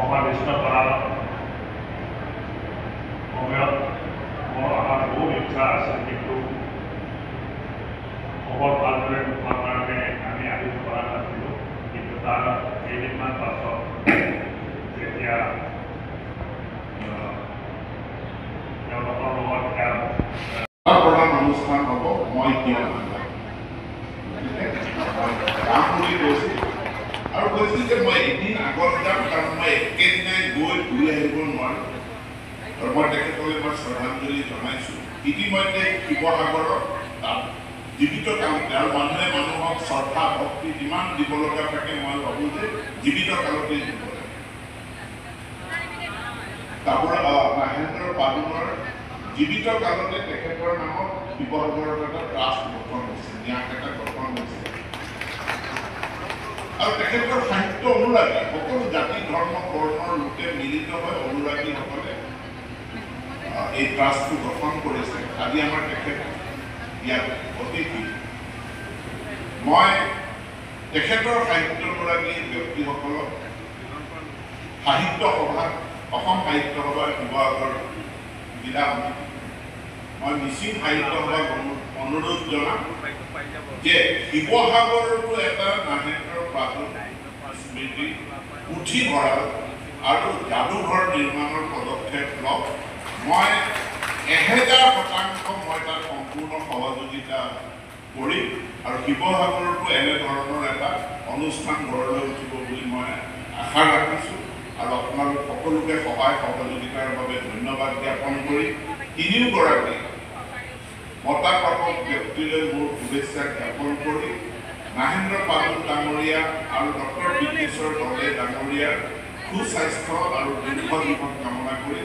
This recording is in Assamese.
সমাধিষ্ট কৰাৰ সময়ত মোৰ আমাৰ বহুত ইচ্ছা আছে, কিন্তু খবৰ ভালদৰে নোপোৱাৰ কাৰণে আমি আহিব পৰা নাছিলোঁ। কিন্তু তাৰ কেইদিনমান পাছত যেতিয়া তেওঁলোকৰ লগত প্ৰধান অনুষ্ঠান হ'ব, মই এতিয়া কাম কৰি গৈছোঁ আৰু কৈছিল যে মই এদিন আগত যাম, কাৰণ মই একেদিনাই গৈ ঘূৰি আহিব নোৱাৰোঁ। আৰু মই তেখেতলৈ মই শ্ৰদ্ধাঞ্জলি জনাইছোঁ। ইতিমধ্যে শিৱসাগৰৰ তাত জীৱিত কালতে, আৰু মানুহে মানুহক শ্ৰদ্ধা ভক্তি যিমান দিব লগা থাকে, মই ভাবোঁ যে জীৱিত কালতেই দিব লাগে। তাৰপৰা মাহেন্দ্ৰ পাদুনৰ জীৱিত কালতে তেখেতৰ নামত শিৱসাগৰত এটা ট্ৰাষ্ট গঠন হৈছে, ন্যাস এটা গঠন হৈছে। আৰু তেখেতৰ সাহিত্য অনুৰাগী সকলো জাতি ধৰ্ম বৰ্ণৰ লোকে মিলিত হৈ অনুৰাগীসকলে এই ট্ৰাষ্টটো গঠন কৰিছে। আজি আমাৰ তেখেত ইয়াত অতিথি। মই তেখেতৰ সাহিত্য অনুৰাগী ব্যক্তিসকলক সাহিত্য সভাত, অসম সাহিত্য সভা শিৱসাগৰ জিলা সমিতি, মই মিচিং সাহিত্য সভাক অনুৰোধ জনাম যে শিৱসাগৰতো এটা মাহেন্দ্ৰ পাদুন স্মৃতি পুথিভঁৰাল আৰু যাদুঘৰ নিৰ্মাণৰ পদক্ষেপ লওক। মই 1000% মই তাত সম্পূৰ্ণ সহযোগিতা কৰিম আৰু শিৱসাগৰতো এনেধৰণৰ এটা অনুষ্ঠান গঢ়লৈ উঠিব বুলি মই আশা ৰাখিছোঁ। আৰু আপোনালোক সকলোকে সহায় সহযোগিতাৰ বাবে ধন্যবাদ জ্ঞাপন কৰি তিনিওগৰাকী মতাপ্ৰাপক ব্যক্তিলৈ মোৰ শুভেচ্ছা জ্ঞাপন কৰি মাহেন্দ্ৰ পাদুন ডাঙৰীয়া আৰু ডক্টৰ বিদ্যেশ্বৰ দলে ডাঙৰীয়াৰ সুস্বাস্থ্য আৰু দীৰ্ঘ জীৱন কামনা কৰি